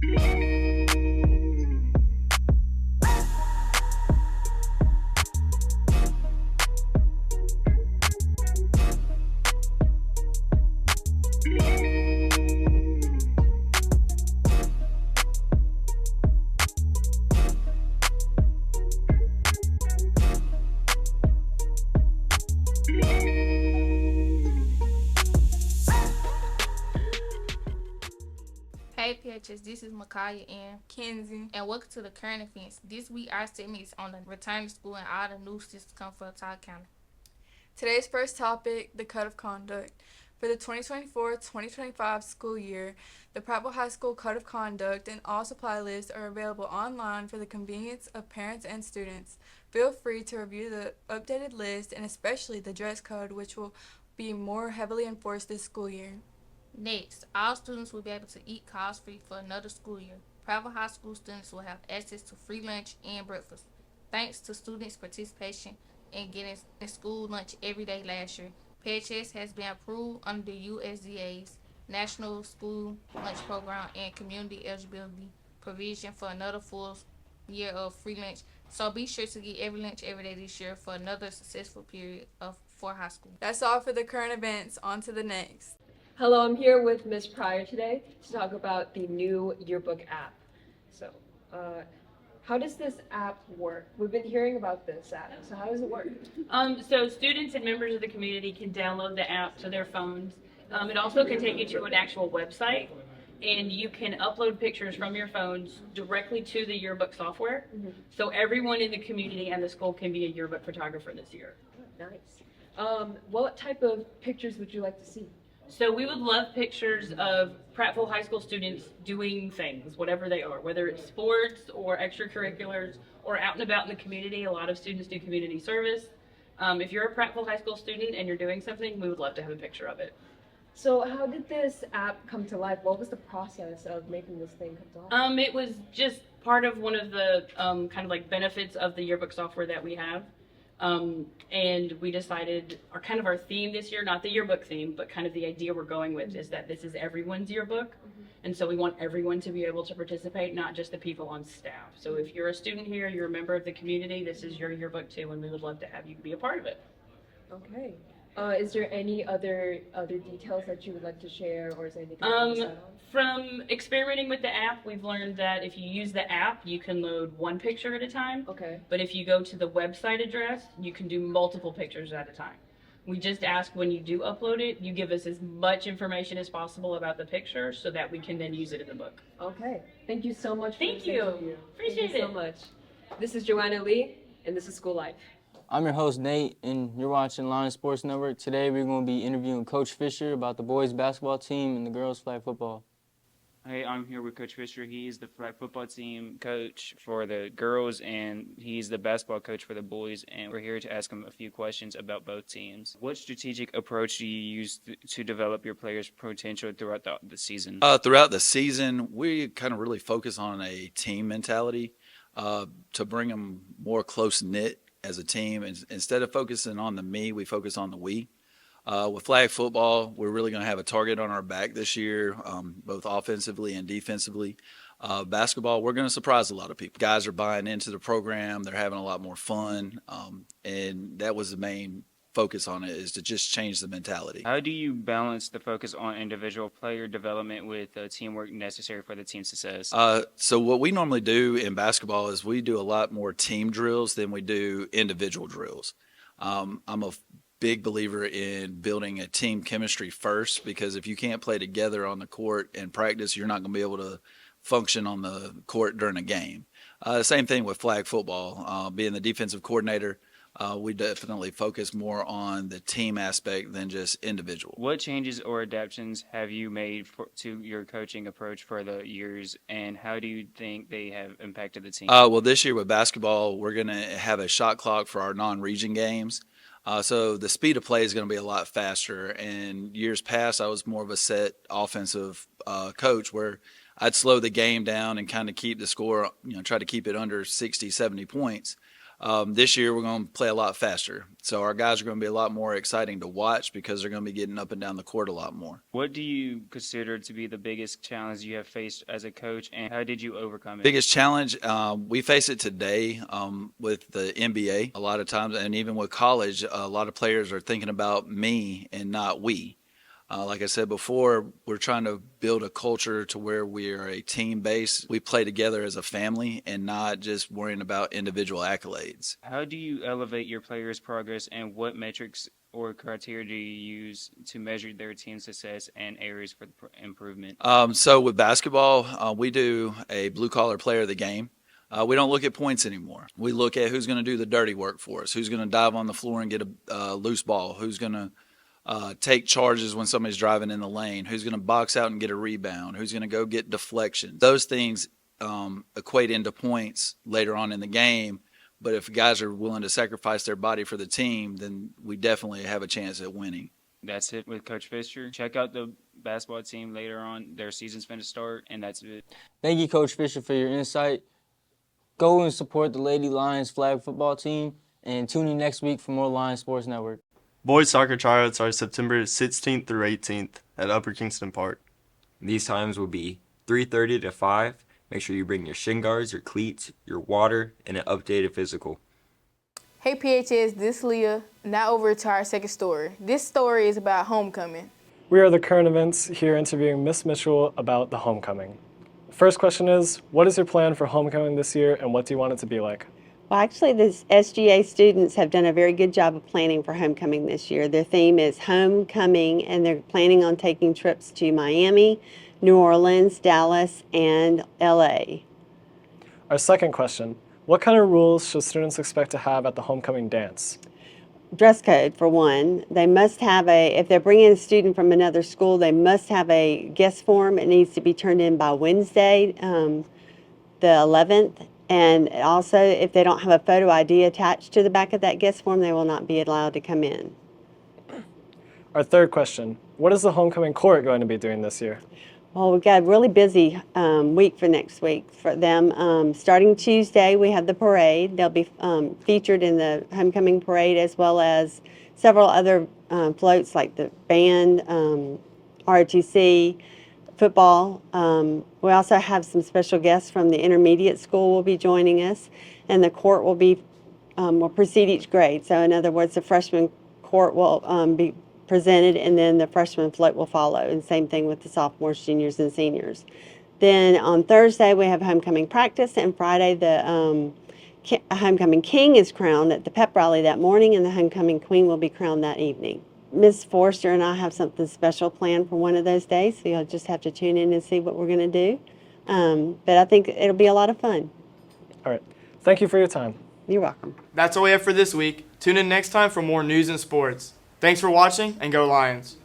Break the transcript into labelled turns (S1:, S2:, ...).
S1: Hey PHS, this is Micaiah and
S2: Kenzie.
S1: and welcome to the current events. This week our segment is on the return to school and all the new systems come for Todd County.
S2: Today's first topic, the Code of Conduct. For the 2024-2025 school year, the Prattville High School Code of Conduct and all supply lists are available online for the convenience of parents and students. Feel free to review the updated list and especially the dress code, which will be more heavily enforced this school year.
S1: Next, all students will be able to eat cost-free for another school year. Private high school students will have access to free lunch and breakfast. Thanks to students' participation in getting a school lunch every day last year, PHS has been approved under the USDA's National School Lunch Program and Community Eligibility Provision for another full year of free lunch. So be sure to get every lunch every day this year for another successful period for high school.
S2: That's all for the current events. On to the next.
S3: Hello, I'm here with Ms. Pryor today to talk about the new Yearbook app. So, how does this app work? We've been hearing about this app, so how does it work?
S4: So students and members of the community can download the app to their phones. It also can take you to an actual website, and you can upload pictures from your phones directly to the yearbook software.
S3: Mm-hmm.
S4: So everyone in the community and the school can be a yearbook photographer this year.
S3: Nice. What type of pictures would you like to see?
S4: So we would love pictures of Prattville High School students doing things, whatever they are, whether it's sports or extracurriculars or out and about in the community. A lot of students do community service. If you're a Prattville High School student and you're doing something, we would love to have a picture of it.
S3: So how did this app come to life? What was the process of making this thing come to life?
S4: It was just part of one of the kind of like benefits of the yearbook software that we have. And we decided our theme this year, not the yearbook theme, but kind of the idea we're going with is that this is everyone's yearbook. Mm-hmm. And so we want everyone to be able to participate, not just the people on staff. So if you're a student here, you're a member of the community, this is your yearbook too, and we would love to have you be a part of it.
S3: Okay. Is there any other details that you would like to share, or is there anything else?
S4: From experimenting with the app, we've learned that if you use the app, you can load one picture at a time.
S3: Okay.
S4: But if you go to the website address, you can do multiple pictures at a time. We just ask when you do upload it, you give us as much information as possible about the picture so that we can then use it in the book.
S3: Okay. Thank you so much for
S4: Thank
S3: this
S4: you.
S3: interview.
S4: Appreciate
S3: Thank you
S4: it.
S3: so much. This is Joanna Lee, and this is School Life.
S5: I'm your host, Nate, and you're watching Lion Sports Network. Today, we're going to be interviewing Coach Fisher about the boys basketball team and the girls flag football.
S6: Hey, I'm here with Coach Fisher. He's the flag football team coach for the girls, and he's the basketball coach for the boys. And we're here to ask him a few questions about both teams. What strategic approach do you use to develop your players' potential throughout the season?
S7: Throughout the season, we kind of really focus on a team mentality to bring them more close-knit as a team. Instead of focusing on the me, we focus on the we. With flag football, we're really going to have a target on our back this year, both offensively and defensively. Basketball, we're going to surprise a lot of people. Guys are buying into the program. They're having a lot more fun. And that was the main focus on it, is to just change the mentality.
S6: How do you balance the focus on individual player development with the teamwork necessary for the team's success?
S7: So what we normally do in basketball is we do a lot more team drills than we do individual drills. I'm a big believer in building a team chemistry first, because if you can't play together on the court and practice, you're not going to be able to function on the court during a game. Same thing with flag football. Being the defensive coordinator, we definitely focus more on the team aspect than just individual.
S6: What changes or adaptations have you made to your coaching approach for the years, and how do you think they have impacted the team?
S7: Well, this year with basketball, we're going to have a shot clock for our non-region games. So the speed of play is going to be a lot faster. And years past, I was more of a set offensive coach where I'd slow the game down and kind of keep the score, try to keep it under 60, 70 points. This year, we're going to play a lot faster. So our guys are going to be a lot more exciting to watch because they're going to be getting up and down the court a lot more.
S6: What do you consider to be the biggest challenge you have faced as a coach, and how did you overcome it?
S7: Biggest challenge, we face it today with the NBA a lot of times, and even with college, a lot of players are thinking about me and not we. Like I said before, we're trying to build a culture to where we are a team base. We play together as a family and not just worrying about individual accolades.
S6: How do you elevate your players' progress, and what metrics or criteria do you use to measure their team success and areas for improvement?
S7: So with basketball, we do a blue-collar player of the game. We don't look at points anymore. We look at who's going to do the dirty work for us, who's going to dive on the floor and get a loose ball, who's going to take charges when somebody's driving in the lane, who's going to box out and get a rebound, who's going to go get deflection. Those things equate into points later on in the game, but if guys are willing to sacrifice their body for the team, then we definitely have a chance at winning.
S6: That's it with Coach Fisher. Check out the basketball team later on. Their season's going to start, and that's it.
S5: Thank you, Coach Fisher, for your insight. Go and support the Lady Lions flag football team, and tune in next week for more Lions Sports Network.
S8: Boys soccer tryouts are September 16th through 18th at Upper Kingston Park.
S9: These times will be 3:30 to 5. Make sure you bring your shin guards, your cleats, your water, and an updated physical.
S10: Hey PHS, this is Leah. Now over to our second story. This story is about homecoming.
S11: We are the current events here interviewing Miss Mitchell about the homecoming. First question is, what is your plan for homecoming this year and what do you want it to be like?
S12: Well, actually, the SGA students have done a very good job of planning for homecoming this year. Their theme is homecoming, and they're planning on taking trips to Miami, New Orleans, Dallas, and LA.
S11: Our second question, what kind of rules should students expect to have at the homecoming dance?
S12: Dress code, for one. They must have if they're bringing a student from another school, they must have a guest form. It needs to be turned in by Wednesday, the 11th. And also, if they don't have a photo ID attached to the back of that guest form, they will not be allowed to come in.
S11: Our third question, what is the homecoming court going to be doing this year?
S12: Well, we've got a really busy week for next week for them. Starting Tuesday, we have the parade. They'll be featured in the homecoming parade, as well as several other floats like the band, ROTC, football. We also have some special guests from the intermediate school will be joining us, and the court will precede each grade. So in other words, the freshman court will be presented, and then the freshman float will follow, and same thing with the sophomores, juniors, and seniors. Then on Thursday, we have homecoming practice, and Friday the homecoming king is crowned at the pep rally that morning, and the homecoming queen will be crowned that evening. Ms. Forster and I have something special planned for one of those days, so you'll just have to tune in and see what we're going to do. But I think it'll be a lot of fun.
S11: All right. Thank you for your time.
S12: You're welcome.
S13: That's all we have for this week. Tune in next time for more news and sports. Thanks for watching, and go Lions.